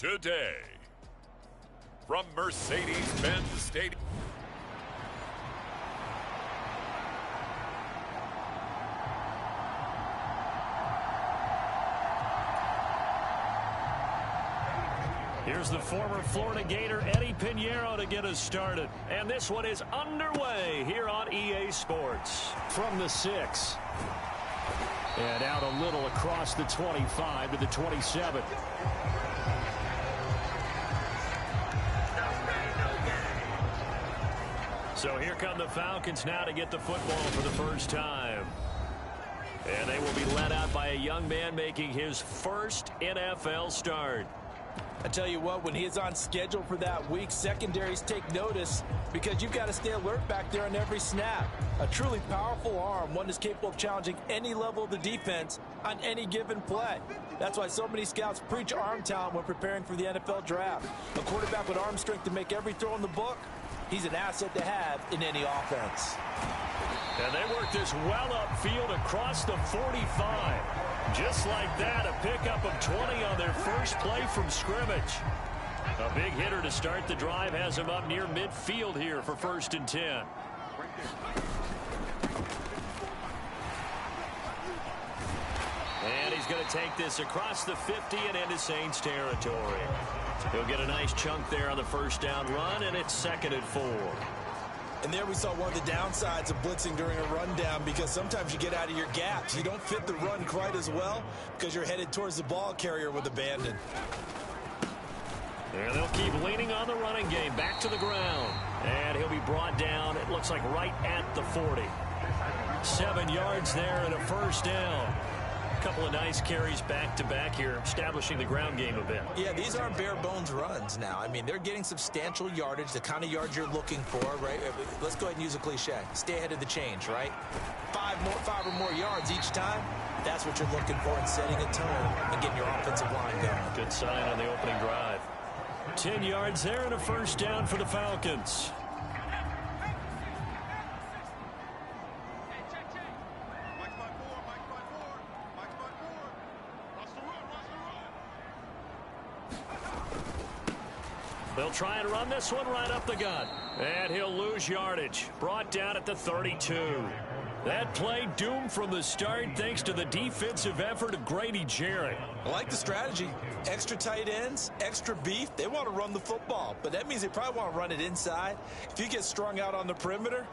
today. From Mercedes-Benz Stadium. Here's the former Florida Gator Eddie Pinheiro to get us started. And this one is underway here on EA Sports. From the 6. And out a little across the 25 to the 27. So here come the Falcons now to get the football for the first time. And they will be led out by a young man making his first NFL start. I tell you what, when he is on schedule for that week, secondaries take notice because you've got to stay alert back there on every snap. A truly powerful arm, one that's capable of challenging any level of the defense on any given play. That's why so many scouts preach arm talent when preparing for the NFL draft. A quarterback with arm strength to make every throw in the book, he's an asset to have in any offense. And they work this well upfield across the 45. Just like that, a pickup of 20 on their first play from scrimmage. A big hitter to start the drive has him up near midfield here for 1st and 10. And he's going to take this across the 50 and into Saints territory. He'll get a nice chunk there on the first down run, and it's 2nd and 4. And there we saw one of the downsides of blitzing during a rundown, because sometimes you get out of your gaps. You don't fit the run quite as well because you're headed towards the ball carrier with abandon. And they'll keep leaning on the running game. Back to the ground. And he'll be brought down, it looks like right at the 40. 7 yards there and a first down. A couple of nice carries back-to-back here, establishing the ground game a bit. Yeah, these aren't bare-bones runs now. I mean, they're getting substantial yardage, the kind of yards you're looking for, right? Let's go ahead and use a cliche. Stay ahead of the change, right? 5 or more yards each time. That's what you're looking for in setting a tone and getting your offensive line going. Good sign on the opening drive. 10 yards there and a first down for the Falcons. They'll try and run this one right up the gut. And he'll lose yardage. Brought down at the 32. That play doomed from the start thanks to the defensive effort of Grady Jarrett. I like the strategy. Extra tight ends, extra beef. They want to run the football, but that means they probably want to run it inside. If you get strung out on the perimeter,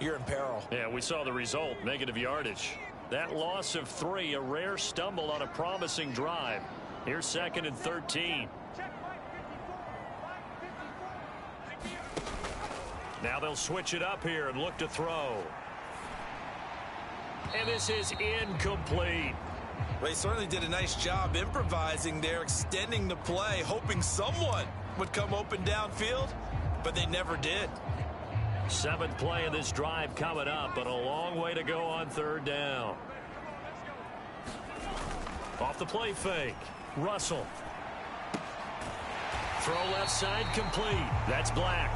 you're in peril. Yeah, we saw the result, negative yardage. That loss of 3, a rare stumble on a promising drive. Here's 2nd and 13. Now they'll switch it up here and look to throw. And this is incomplete. They certainly did a nice job improvising there, extending the play, hoping someone would come open downfield, but they never did. 7th play of this drive coming up, but a long way to go on 3rd down. Off the play fake. Russell. Throw left side complete. That's Black.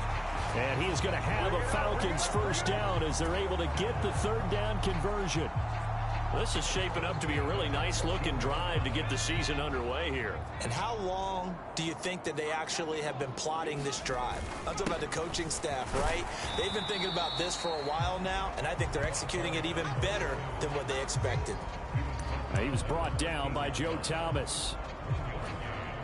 And he is going to have a Falcons first down as they're able to get the 3rd down conversion. This is shaping up to be a really nice-looking drive to get the season underway here. And how long do you think that they actually have been plotting this drive? I'm talking about the coaching staff, right? They've been thinking about this for a while now, and I think they're executing it even better than what they expected. He was brought down by Joe Thomas.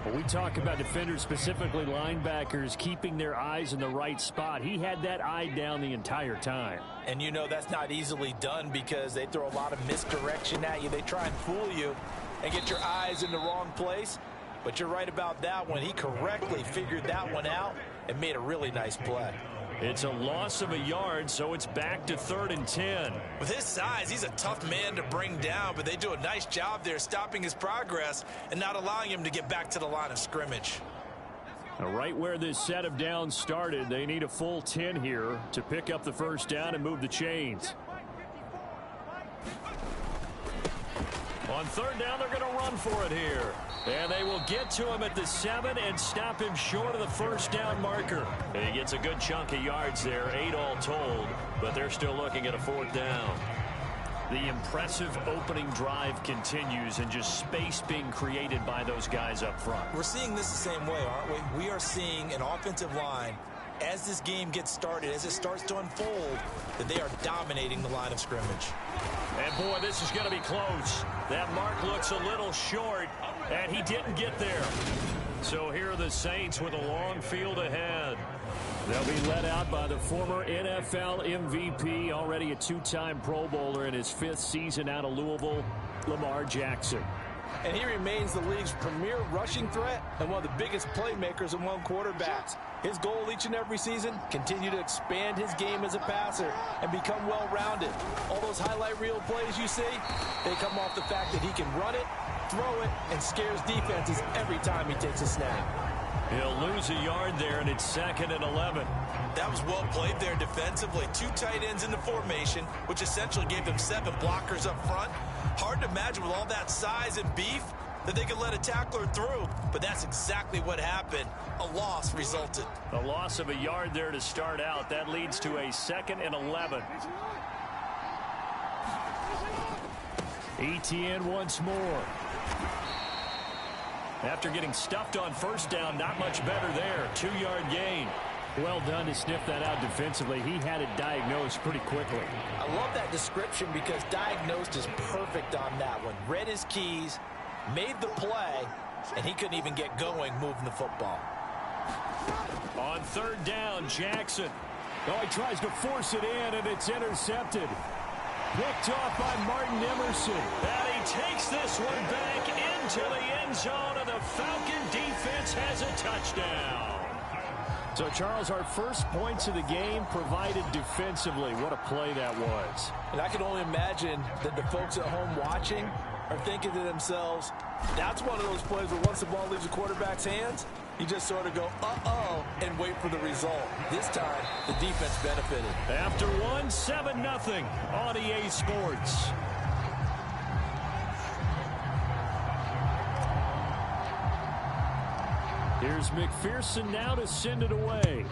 When we talk about defenders, specifically linebackers, keeping their eyes in the right spot, he had that eye down the entire time. And you know that's not easily done because they throw a lot of misdirection at you. They try and fool you and get your eyes in the wrong place. But you're right about that one. He correctly figured that one out and made a really nice play. It's a loss of a yard, so it's back to 3rd and 10. With his size, he's a tough man to bring down, but they do a nice job there stopping his progress and not allowing him to get back to the line of scrimmage. Now, right where this set of downs started, they need a full 10 here to pick up the first down and move the chains. On 3rd down, they're going to run for it here. And they will get to him at the 7 and stop him short of the first down marker. And he gets a good chunk of yards there, 8 all told, but they're still looking at a 4th down. The impressive opening drive continues and just space being created by those guys up front. We're seeing this the same way, aren't we? We are seeing an offensive line, as this game gets started, as it starts to unfold, that they are dominating the line of scrimmage. And boy, this is going to be close. That mark looks a little short, and he didn't get there. So here are the Saints with a long field ahead. They'll be led out by the former NFL MVP, already a two-time Pro Bowler in his 5th season out of Louisville, Lamar Jackson. And he remains the league's premier rushing threat and one of the biggest playmakers among quarterbacks. His goal each and every season, continue to expand his game as a passer and become well-rounded. All those highlight reel plays you see, they come off the fact that he can run it, throw it, and scares defenses every time he takes a snap. He'll lose a yard there, and it's 2nd and 11. That was well played there defensively. 2 tight ends in the formation, which essentially gave them 7 blockers up front. Hard to imagine with all that size and beef that they could let a tackler through, but that's exactly what happened. A loss resulted. A loss of a yard there to start out. That leads to a 2nd and 11. Etienne once more. After getting stuffed on first down, not much better there. 2-yard gain. Well done to sniff that out defensively. He had it diagnosed pretty quickly. I love that description because diagnosed is perfect on that one. Read his keys, made the play, and he couldn't even get going moving the football. On 3rd down, Jackson. Oh, he tries to force it in, and it's intercepted. Picked off by Martin Emerson. And he takes this one back into the end zone, and the Falcon defense has a touchdown. So, Charles, our first points of the game provided defensively. What a play that was. And I can only imagine that the folks at home watching are thinking to themselves, that's one of those plays where once the ball leaves the quarterback's hands, you just sort of go, uh-oh, and wait for the result. This time, the defense benefited. After 7-0 on EA Sports. Here's McPherson now to send it away.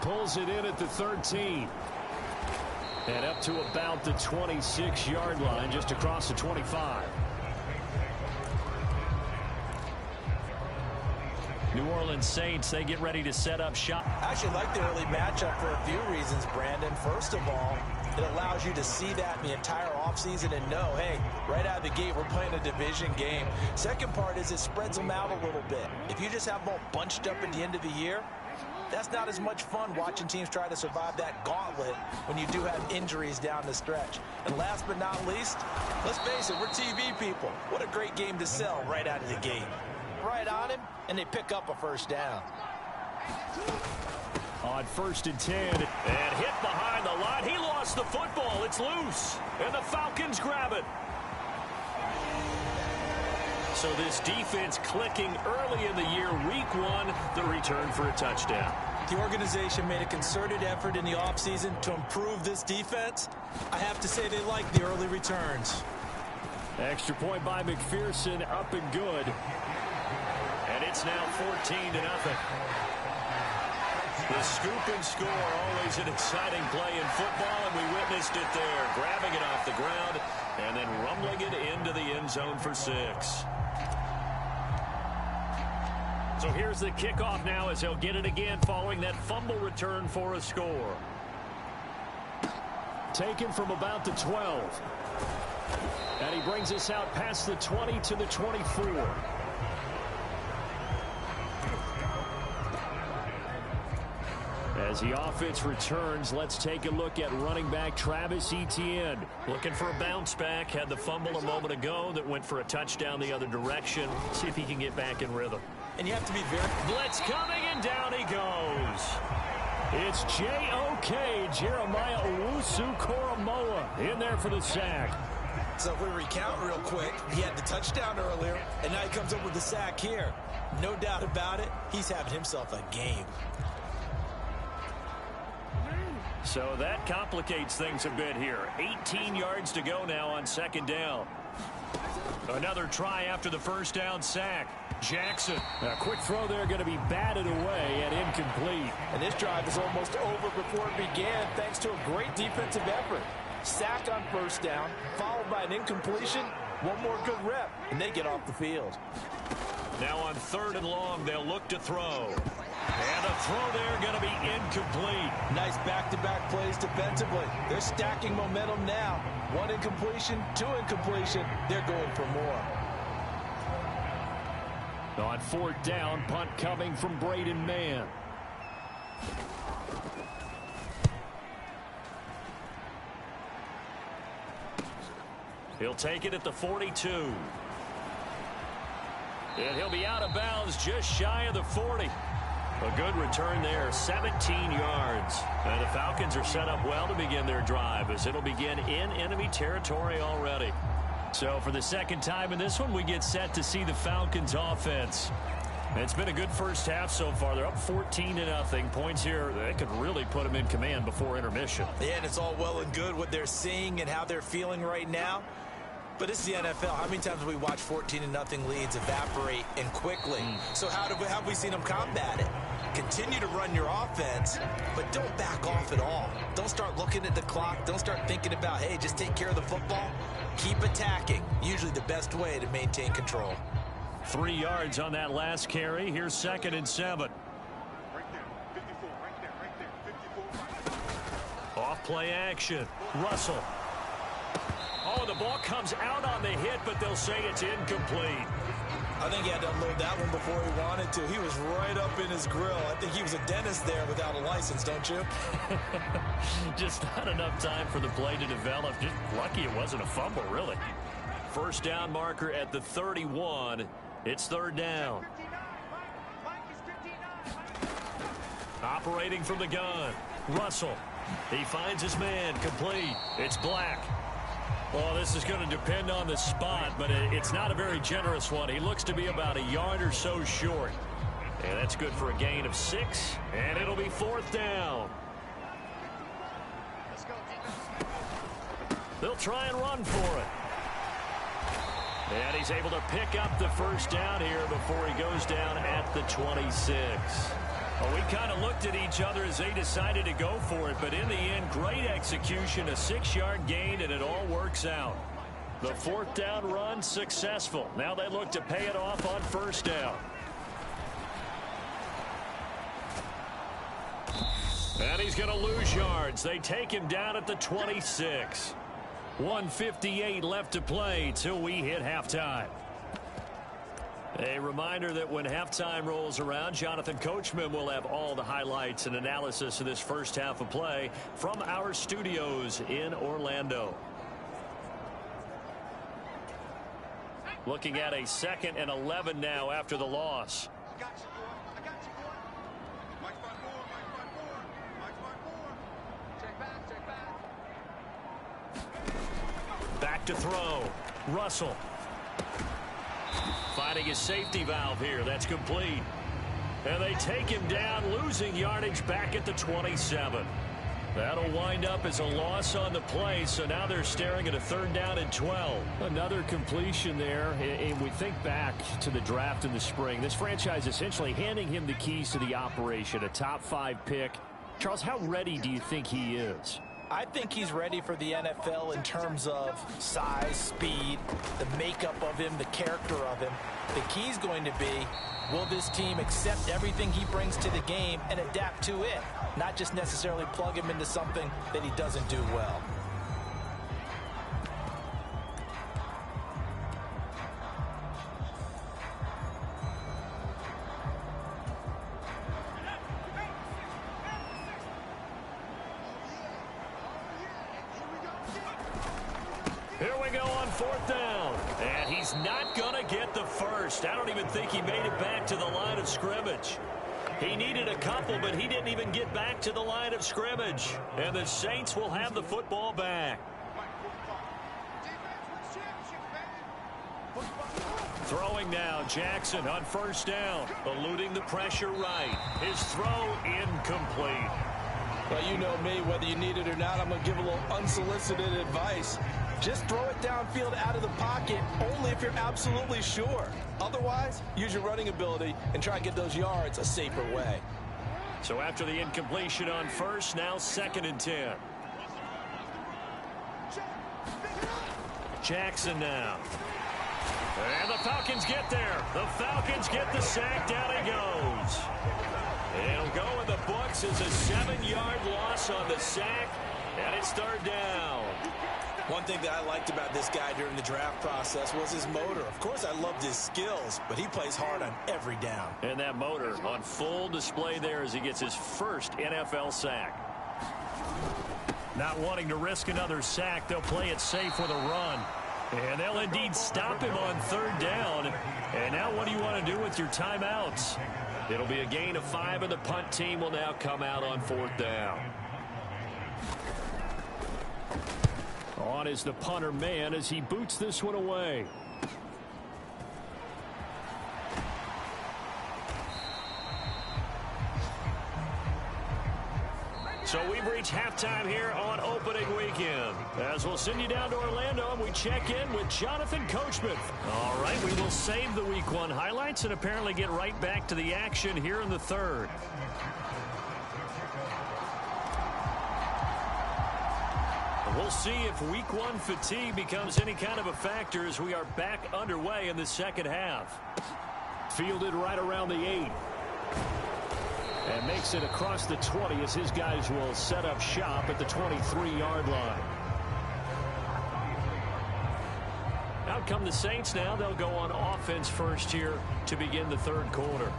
Pulls it in at the 13. And up to about the 26-yard line, just across the 25. New Orleans Saints, they get ready to set up shop. I actually like the early matchup for a few reasons, Brandon. First of all, it allows you to see that in the entire offseason and know, hey, right out of the gate, we're playing a division game. Second part is it spreads them out a little bit. If you just have them all bunched up at the end of the year, that's not as much fun watching teams try to survive that gauntlet when you do have injuries down the stretch. And last but not least, let's face it, we're TV people. What a great game to sell right out of the gate. Right on him, and they pick up a first down. On 1st and 10, and hit behind the line. He lost the football. It's loose, and the Falcons grab it. So this defense clicking early in the year, week 1, the return for a touchdown. The organization made a concerted effort in the offseason to improve this defense. I have to say they like the early returns. Extra point by McPherson, up and good. And it's now 14-0. The scoop and score, always an exciting play in football, and we witnessed it there. Grabbing it off the ground and then rumbling it into the end zone for 6. So here's the kickoff now as he'll get it again following that fumble return for a score. Taken from about the 12. And he brings us out past the 20 to the 24. As the offense returns, let's take a look at running back Travis Etienne. Looking for a bounce back. Had the fumble a moment ago that went for a touchdown the other direction. See if he can get back in rhythm. And you have to be very... Blitz coming, and down he goes. It's J.O.K. Jeremiah Owusu-Koramoah in there for the sack. So if we recount real quick, he had the touchdown earlier, and now he comes up with the sack here. No doubt about it, he's having himself a game. So that complicates things a bit here. 18 yards to go now on 2nd down. Another try after the first down sack. Jackson. A quick throw there going to be batted away and incomplete. And this drive is almost over before it began thanks to a great defensive effort. Sack on first down, followed by an incompletion. One more good rep, and they get off the field. Now on 3rd and long, they'll look to throw. And a throw there going to be incomplete. Nice back-to-back plays defensively. They're stacking momentum now. 1 incompletion, 2 incompletion. They're going for more. On 4th down, punt coming from Braden Mann. He'll take it at the 42. And he'll be out of bounds just shy of the 40. A good return there, 17 yards. And the Falcons are set up well to begin their drive as it'll begin in enemy territory already. So for the second time in this one, we get set to see the Falcons offense. It's been a good first half so far. They're up 14-0. Points here, they could really put them in command before intermission. Yeah, and it's all well and good what they're seeing and how they're feeling right now. But it's the NFL. How many times have we watched 14-0 leads evaporate and quickly? So how have we seen them combat it? Continue to run your offense, but don't back off at all. Don't start looking at the clock. Don't start thinking about, hey, just take care of the football. Keep attacking. Usually the best way to maintain control. 3 yards on that last carry. Here's 2nd and 7. Off play action. Russell. Oh, the ball comes out on the hit, but they'll say it's incomplete. I think he had to unload that one before he wanted to. He was right up in his grill. I think he was a dentist there without a license, don't you? Just not enough time for the play to develop. Just lucky it wasn't a fumble, really. First down marker at the 31. It's 3rd down. Operating from the gun. Russell. He finds his man. Complete. It's Black. Well, this is going to depend on the spot, but it's not a very generous one. He looks to be about a yard or so short. And that's good for a gain of 6, and it'll be 4th down. They'll try and run for it. And he's able to pick up the first down here before he goes down at the 26. Well, we kind of looked at each other as they decided to go for it, but in the end, great execution, a 6-yard gain, and it all works out. The 4th down run successful. Now they look to pay it off on 1st down. And he's going to lose yards. They take him down at the 26. 1:58 left to play till we hit halftime. A reminder that when halftime rolls around, Jonathan Coachman will have all the highlights and analysis of this first half of play from our studios in Orlando. Looking at a 2nd and 11 now after the loss. Back to throw. Russell. Finding his safety valve here. That's complete. And they take him down, losing yardage back at the 27. That'll wind up as a loss on the play, so now they're staring at a 3rd down and 12. Another completion there, and we think back to the draft in the spring. This franchise essentially handing him the keys to the operation, a top 5 pick. Charles, how ready do you think he is? I think he's ready for the NFL in terms of size, speed, the makeup of him, the character of him. The key's going to be, will this team accept everything he brings to the game and adapt to it, not just necessarily plug him into something that he doesn't do well. Here we go on 4th down. And he's not going to get the first. I don't even think he made it back to the line of scrimmage. He needed a couple, but he didn't even get back to the line of scrimmage. And the Saints will have the football back. Throwing now, Jackson on 1st down. Eluding the pressure right. His throw incomplete. Well, you know me, whether you need it or not, I'm going to give a little unsolicited advice. Just throw it downfield out of the pocket only if you're absolutely sure. Otherwise, use your running ability and try and get those yards a safer way. So after the incompletion on first, now 2nd and 10. Jackson now. And the Falcons get there. The Falcons get the sack. Down he goes. It'll go in the books as a 7-yard loss on the sack, and it's 3rd down. One thing that I liked about this guy during the draft process was his motor. Of course, I loved his skills, but he plays hard on every down. And that motor on full display there as he gets his first NFL sack. Not wanting to risk another sack, they'll play it safe with a run. And they'll indeed stop him on 3rd down. And now what do you want to do with your timeouts? It'll be a gain of 5, and the punt team will now come out on 4th down. On is the punter man as he boots this one away. So we've reached halftime here on opening weekend. As we'll send you down to Orlando and we check in with Jonathan Coachman. All right, we will save the Week 1 highlights and apparently get right back to the action here in the 3rd. We'll see if Week 1 fatigue becomes any kind of a factor as we are back underway in the 2nd half. Fielded right around the 8. And makes it across the 20 as his guys will set up shop at the 23-yard line. Out come the Saints now. They'll go on offense first here to begin the 3rd quarter.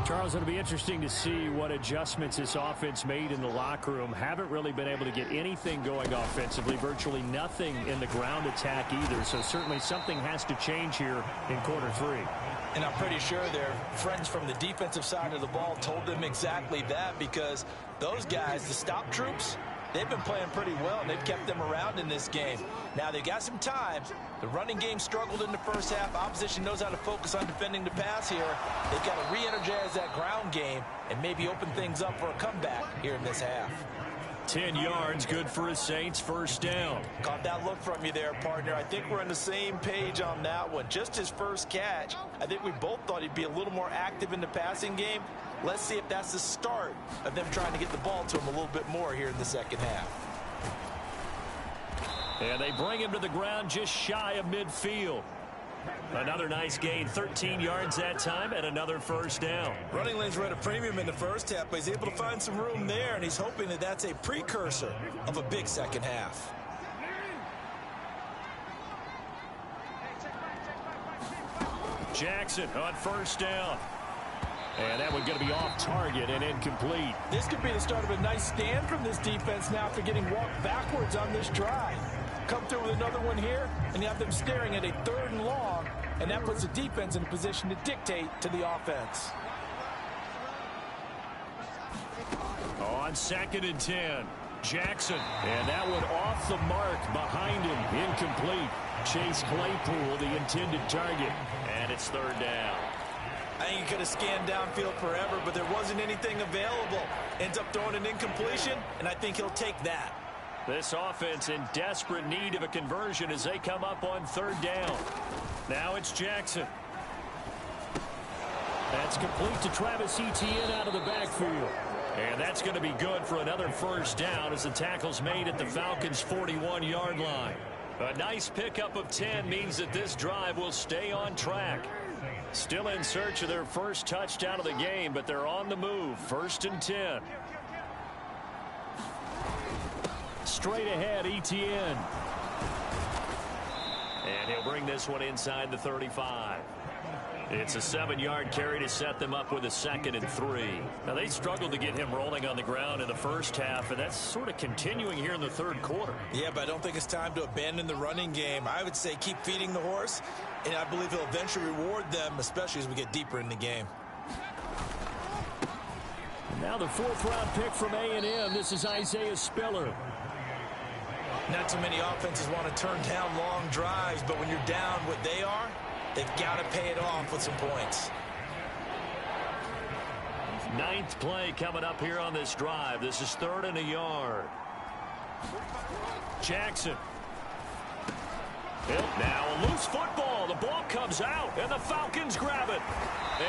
Charles, it'll be interesting to see what adjustments this offense made in the locker room. Haven't really been able to get anything going offensively. Virtually nothing in the ground attack either. So certainly something has to change here in quarter 3. And I'm pretty sure their friends from the defensive side of the ball told them exactly that, because those guys, the stop troops, they've been playing pretty well, and they've kept them around in this game. Now, they've got some time. The running game struggled in the first half. Opposition knows how to focus on defending the pass here. They've got to re-energize that ground game and maybe open things up for a comeback here in this half. 10 yards, good for a Saints 1st down. Caught that look from you there, partner. I think we're on the same page on that one. Just his first catch. I think we both thought he'd be a little more active in the passing game. Let's see if that's the start of them trying to get the ball to him a little bit more here in the 2nd half. And they bring him to the ground just shy of midfield. Another nice gain, 13 yards that time, and another 1st down. Running lanes were at a premium in the first half, but he's able to find some room there, and he's hoping that that's a precursor of a big 2nd half. Jackson on 1st down. And that one's going to be off target and incomplete. This could be the start of a nice stand from this defense now after getting walked backwards on this drive. Come through with another one here, and you have them staring at a 3rd and long, and that puts the defense in a position to dictate to the offense. On 2nd and 10, Jackson. And that one off the mark behind him, incomplete. Chase Claypool, the intended target, and it's 3rd down. I think he could have scanned downfield forever, but there wasn't anything available. Ends up throwing an incompletion, and I think he'll take that. This offense in desperate need of a conversion as they come up on 3rd down. Now it's Jackson. That's complete to Travis Etienne out of the backfield. And that's going to be good for another 1st down as the tackle's made at the Falcons' 41-yard line. A nice pickup of 10 means that this drive will stay on track. Still in search of their first touchdown of the game, but they're on the move. 1st and 10. Straight ahead, Etienne. And he'll bring this one inside the 35. It's a 7-yard carry to set them up with a 2nd and 3. Now, they struggled to get him rolling on the ground in the first half, and that's sort of continuing here in the 3rd quarter. Yeah, but I don't think it's time to abandon the running game. I would say keep feeding the horse, and I believe he'll eventually reward them, especially as we get deeper in the game. Now the 4th-round pick from A&M. This is Isaiah Spiller. Not too many offenses want to turn down long drives, but when you're down what they are, they've got to pay it off with some points. 9th play coming up here on this drive. This is 3rd and a yard. Jackson. Now a loose football. The ball comes out, and the Falcons grab it.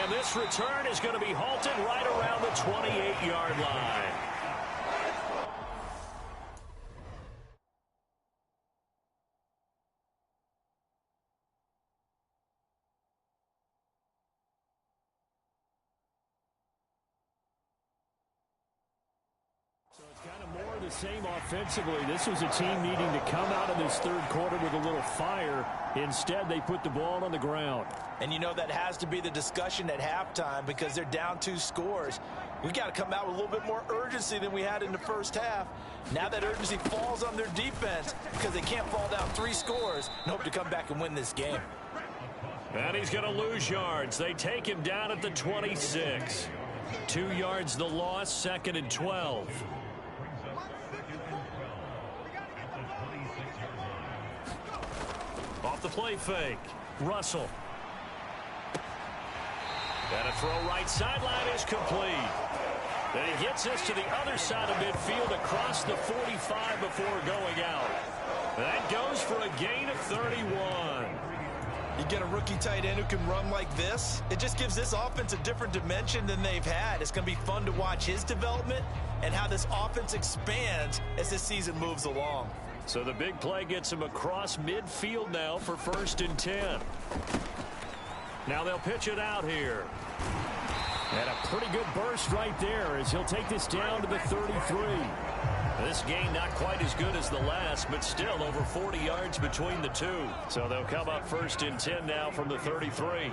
And this return is going to be halted right around the 28-yard line. So it's kind of more of the same offensively. This was a team needing to come out of this third quarter with a little fire. Instead, they put the ball on the ground. And you know that has to be the discussion at halftime because they're down 2 scores. We got to come out with a little bit more urgency than we had in the first half. Now that urgency falls on their defense because they can't fall down 3 scores and hope to come back and win this game. And he's going to lose yards. They take him down at the 26. 2 yards the loss, 2nd and 12. Off the play fake. Russell. And a throw right sideline is complete. And he gets us to the other side of midfield across the 45 before going out. That goes for a gain of 31. You get a rookie tight end who can run like this, it just gives this offense a different dimension than they've had. It's going to be fun to watch his development and how this offense expands as this season moves along. So the big play gets him across midfield now for 1st and 10. Now they'll pitch it out here. And a pretty good burst right there as he'll take this down to the 33. This game not quite as good as the last, but still over 40 yards between the two. So they'll come up 1st and 10 now from the 33.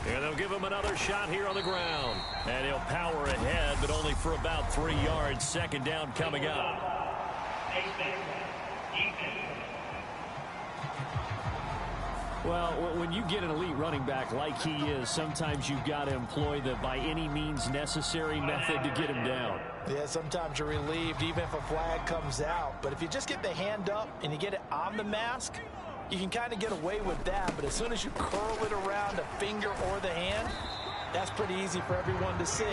And they'll give him another shot here on the ground. And he'll power ahead, but only for about 3 yards. 2nd down coming up. Well, when you get an elite running back like he is, sometimes you've got to employ the by any means necessary method to get him down. Yeah, sometimes you're relieved even if a flag comes out. But if you just get the hand up and you get it on the mask, you can kind of get away with that. But as soon as you curl it around the finger or the hand, that's pretty easy for everyone to see.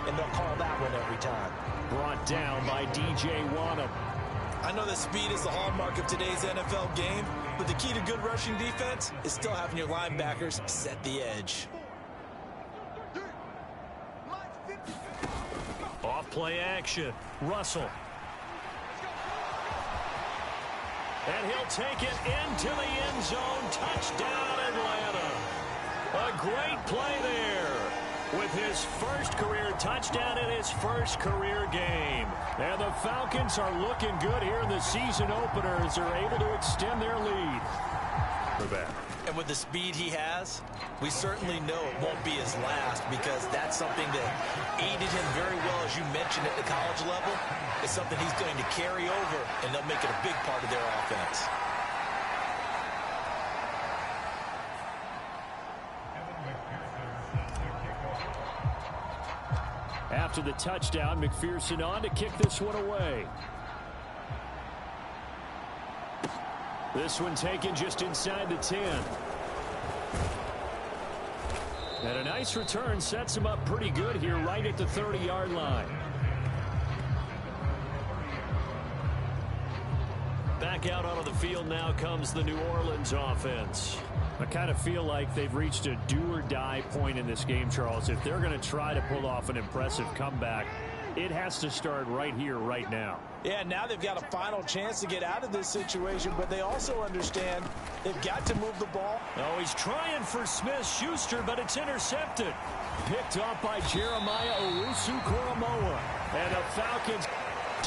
And they'll call that one every time. Brought down by DJ Wanham. I know that speed is the hallmark of today's NFL game, but the key to good rushing defense is still having your linebackers set the edge. Off play action. Russell. And he'll take it into the end zone. Touchdown, Atlanta. A great play there with his first career touchdown in his first career game. And the Falcons are looking good here in the season opener as they're able to extend their lead. We're back. And with the speed he has, we certainly know it won't be his last because that's something that aided him very well, as you mentioned, at the college level. It's something he's going to carry over, and they'll make it a big part of their offense. After the touchdown, McPherson on to kick this one away. This one taken just inside the 10. And a nice return sets him up pretty good here right at the 30-yard line. Back out onto the field now comes the New Orleans offense. I kind of feel like they've reached a do-or-die point in this game, Charles. If they're going to try to pull off an impressive comeback, it has to start right here, right now. Yeah, now they've got a final chance to get out of this situation, but they also understand they've got to move the ball. Oh, he's trying for Smith-Schuster, but it's intercepted. Picked up by Jeremiah Owusu-Koramoah. And the Falcons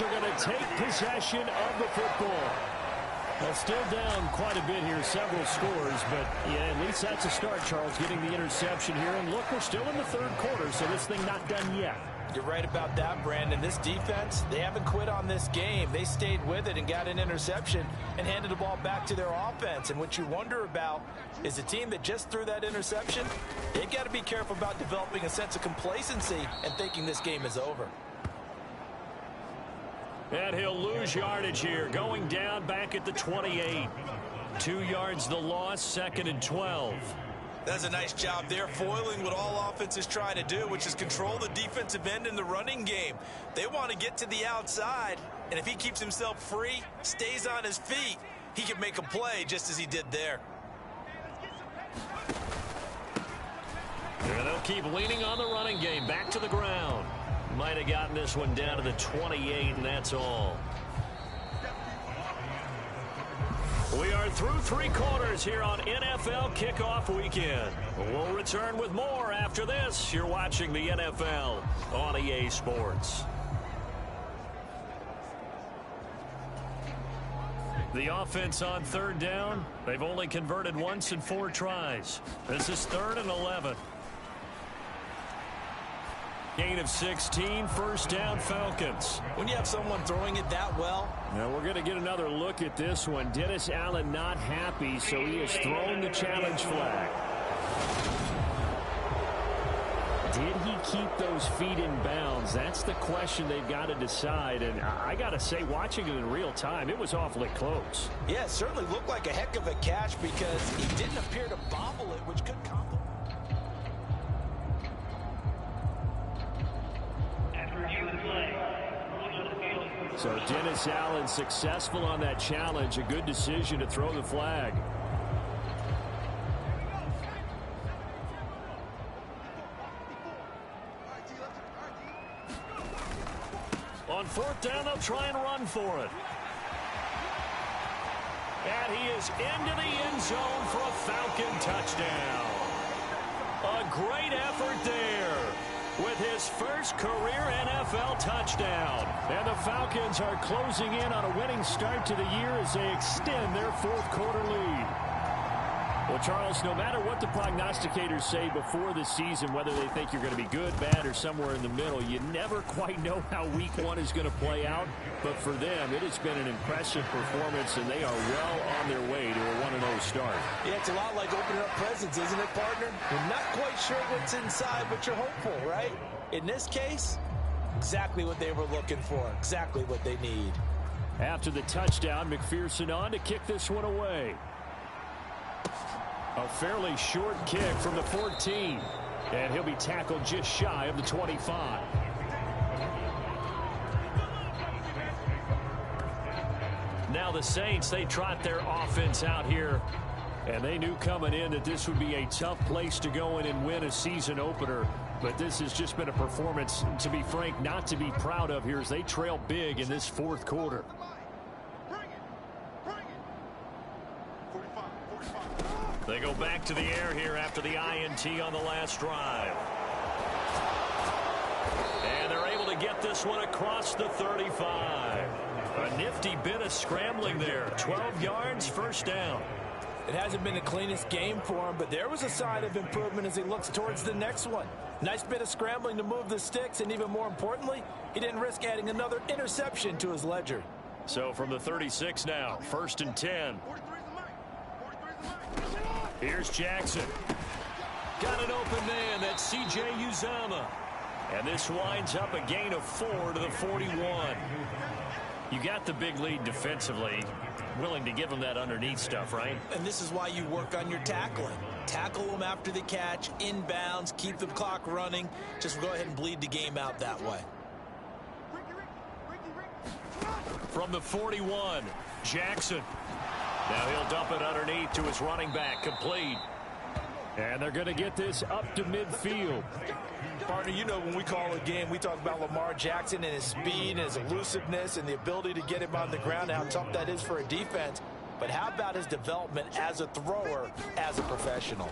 are going to take possession of the football. Well, still down quite a bit here, several scores, but yeah, at least that's a start, Charles, getting the interception here. And look, we're still in the third quarter, so this thing not done yet. You're right about that, Brandon. This defense, they haven't quit on this game. They stayed with it and got an interception and handed the ball back to their offense. And what you wonder about is a team that just threw that interception, they've got to be careful about developing a sense of complacency and thinking this game is over. And he'll lose yardage here, going down back at the 28. 2 yards the loss, 2nd and 12. That's a nice job there, foiling what all offenses try to do, which is control the defensive end in the running game. They want to get to the outside And if he keeps himself free, stays on his feet, he can make a play just as he did there. And they'll keep leaning on the running game. Back to the ground. Might have gotten this one down to the 28, and that's all. We are through 3 quarters here on NFL Kickoff Weekend. We'll return with more after this. You're watching the NFL on EA Sports. The offense on 3rd down. They've only converted once in 4 tries. This is 3rd and 11. Gain of 16, 1st down Falcons. When you have someone throwing it that well. Now we're going to get another look at this one. Dennis Allen not happy, so he has thrown the challenge flag. Did he keep those feet in bounds? That's the question they've got to decide. And I got to say, watching it in real time, it was awfully close. Yeah, it certainly looked like a heck of a catch because he didn't appear to bobble it, which could complicate. So Dennis Allen successful on that challenge. A good decision to throw the flag. On 4th down, they'll try and run for it. And he is into the end zone for a Falcon touchdown. A great effort there with his first career NFL touchdown. And the Falcons are closing in on a winning start to the year as they extend their 4th quarter lead. Well, Charles, no matter what the prognosticators say before the season, whether they think you're going to be good, bad, or somewhere in the middle, you never quite know how week 1 is going to play out. But for them, it has been an impressive performance, and they are well on their way to a 1-0 start. Yeah, it's a lot like opening up presents, isn't it, partner? You're not quite sure what's inside, but you're hopeful, right? In this case, exactly what they were looking for, exactly what they need. After the touchdown, McPherson on to kick this one away. A fairly short kick from the 14. And he'll be tackled just shy of the 25. Now the Saints, they trot their offense out here. And they knew coming in that this would be a tough place to go in and win a season opener. But this has just been a performance, to be frank, not to be proud of here as they trail big in this 4th quarter. They go back to the air here after the INT on the last drive. And they're able to get this one across the 35. A nifty bit of scrambling there. 12 yards, 1st down. It hasn't been the cleanest game for him, but there was a sign of improvement as he looks towards the next one. Nice bit of scrambling to move the sticks, and even more importantly, he didn't risk adding another interception to his ledger. So from the 36 now, 1st and 10. Here's Jackson. Got an open man. That's C.J. Uzama. And this winds up a gain of 4 to the 41. You got the big lead defensively. Willing to give them that underneath stuff, right? And this is why you work on your tackling. Tackle them after the catch, inbounds, keep the clock running. Just go ahead and bleed the game out that way. From the 41, Jackson. Now he'll dump it underneath to his running back, complete. And they're going to get this up to midfield. Partner, you know when we call a game, we talk about Lamar Jackson and his speed and his elusiveness and the ability to get him on the ground and how tough that is for a defense. But how about his development as a thrower, as a professional?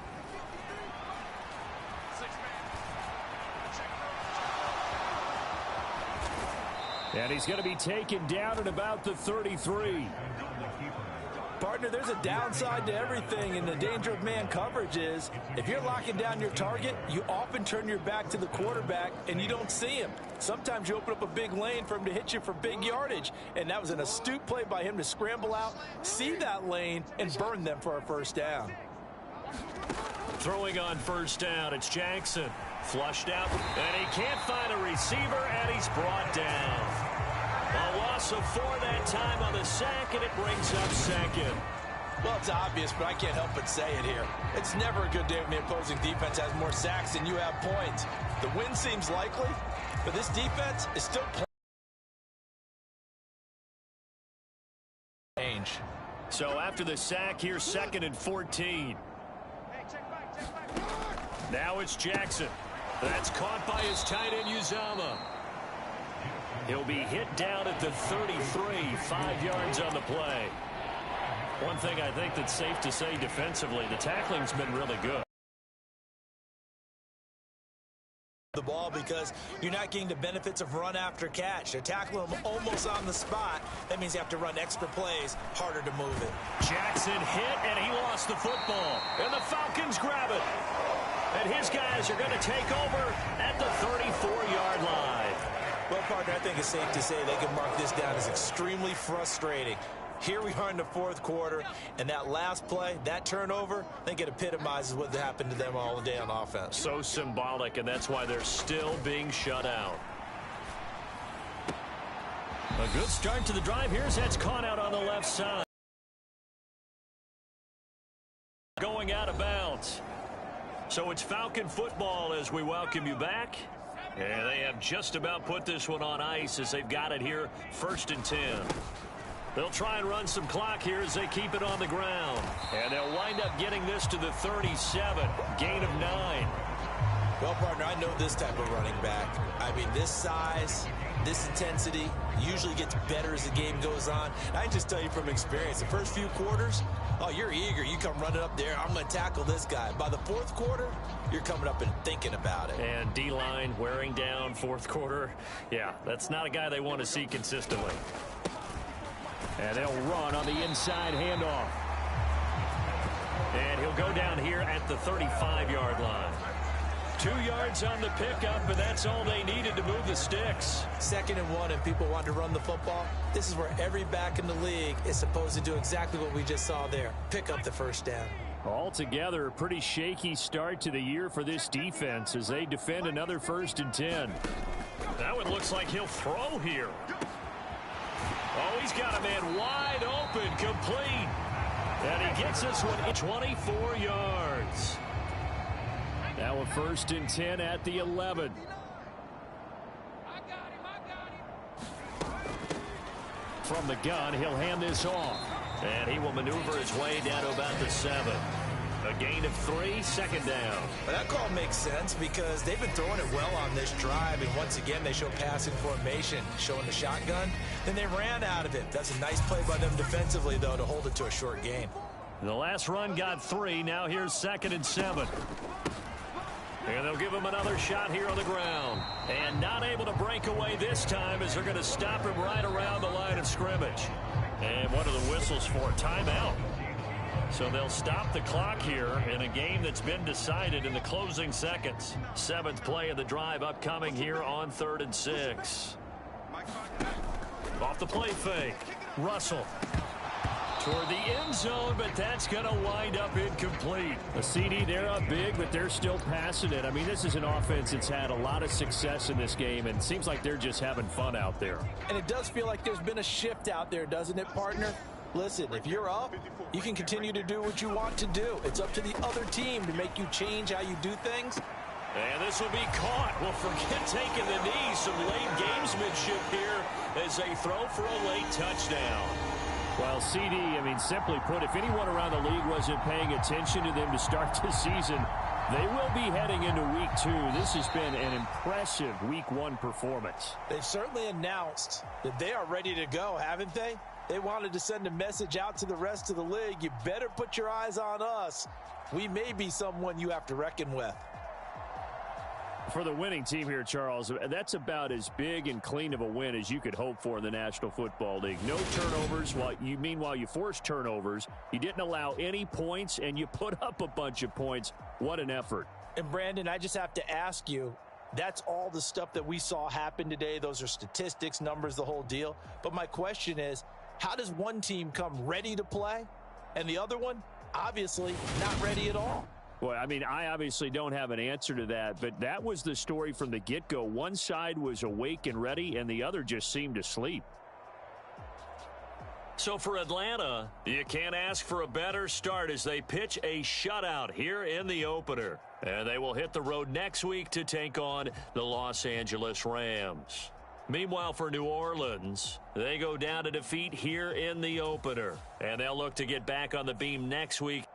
And he's going to be taken down at about the 33. Partner, there's a downside to everything, and the danger of man coverage is if you're locking down your target, you often turn your back to the quarterback and you don't see him. Sometimes you open up a big lane for him to hit you for big yardage, and that was an astute play by him to scramble out, see that lane, and burn them for a 1st down. Throwing on 1st down, it's Jackson. Flushed out, and he can't find a receiver, and he's brought down. A loss of 4 that time on the sack, and it brings up 2nd. Well, it's obvious, but I can't help but say it here. It's never a good day when the opposing defense has more sacks than you have points. The win seems likely, but this defense is still playing. range. So after the sack, here's 2nd and 14. Now it's Jackson. That's caught by his tight end, Uzama. He'll be hit down at the 33, 5 yards on the play. One thing I think that's safe to say defensively, the tackling's been really good. The ball because you're not getting the benefits of run after catch. They're tackling him almost on the spot. That means you have to run extra plays, harder to move it. Jackson hit, and he lost the football. And the Falcons grab it. And his guys are going to take over at the 34-yard line. Well, partner, I think it's safe to say they can mark this down as extremely frustrating. Here we are in the 4th quarter, and that last play, that turnover, I think it epitomizes what happened to them all day on offense. So symbolic, and that's why they're still being shut out. A good start to the drive. Here's that's caught out on the left side. Going out of bounds. So it's Falcon football as we welcome you back. And they have just about put this one on ice as they've got it here, 1st and 10. They'll try and run some clock here as they keep it on the ground. And they'll wind up getting this to the 37. Gain of 9. Well, partner, I know this type of running back. I mean, this size, this intensity usually gets better as the game goes on. And I can just tell you from experience, the first few quarters, oh, you're eager. You come running up there, I'm going to tackle this guy. By the 4th quarter, you're coming up and thinking about it. And D-line wearing down 4th quarter. Yeah, that's not a guy they want to see consistently. And they'll run on the inside handoff. And he'll go down here at the 35-yard line. 2 yards on the pickup, and that's all they needed to move the sticks. 2nd and 1, and people want to run the football. This is where every back in the league is supposed to do exactly what we just saw there. Pick up the 1st down. Altogether, a pretty shaky start to the year for this defense as they defend another 1st and 10. That one looks like he'll throw here. Oh, he's got a man wide open, complete. And he gets this one at 24 yards. Now a 1st and 10 at the 11. From the gun, he'll hand this off. And he will maneuver his way down to about the 7. A gain of 3, 2nd down. Well, that call makes sense because they've been throwing it well on this drive, and once again they show passing formation, showing the shotgun. Then they ran out of it. That's a nice play by them defensively, though, to hold it to a short gain. The last run got 3. Now here's 2nd and 7. And they'll give him another shot here on the ground. And not able to break away this time as they're going to stop him right around the line of scrimmage. And what are the whistles for? Timeout. So they'll stop the clock here in a game that's been decided in the closing seconds. 7th play of the drive upcoming here on 3rd and 6. Off the play fake. Russell. Toward the end zone, but that's going to wind up incomplete. A CD, they're up big, but they're still passing it. I mean, this is an offense that's had a lot of success in this game, and it seems like they're just having fun out there. And it does feel like there's been a shift out there, doesn't it, partner? Listen, if you're up, you can continue to do what you want to do. It's up to the other team to make you change how you do things. And this will be caught. Well, forget taking the knee. Some late gamesmanship here as they throw for a late touchdown. Well, CD, I mean, simply put, if anyone around the league wasn't paying attention to them to start the season, they will be heading into week 2. This has been an impressive week 1 performance. They've certainly announced that they are ready to go, haven't they? They wanted to send a message out to the rest of the league. You better put your eyes on us. We may be someone you have to reckon with. For the winning team here, Charles, that's about as big and clean of a win as you could hope for in the National Football League. No turnovers. Meanwhile, you forced turnovers. You didn't allow any points, and you put up a bunch of points. What an effort. And, Brandon, I just have to ask you, that's all the stuff that we saw happen today. Those are statistics, numbers, the whole deal. But my question is, how does one team come ready to play, and the other one, obviously, not ready at all? Well, I mean, I obviously don't have an answer to that, but that was the story from the get-go. One side was awake and ready, and the other just seemed to sleep. So for Atlanta, you can't ask for a better start as they pitch a shutout here in the opener. And they will hit the road next week to take on the Los Angeles Rams. Meanwhile, for New Orleans, they go down to defeat here in the opener. And they'll look to get back on the beam next week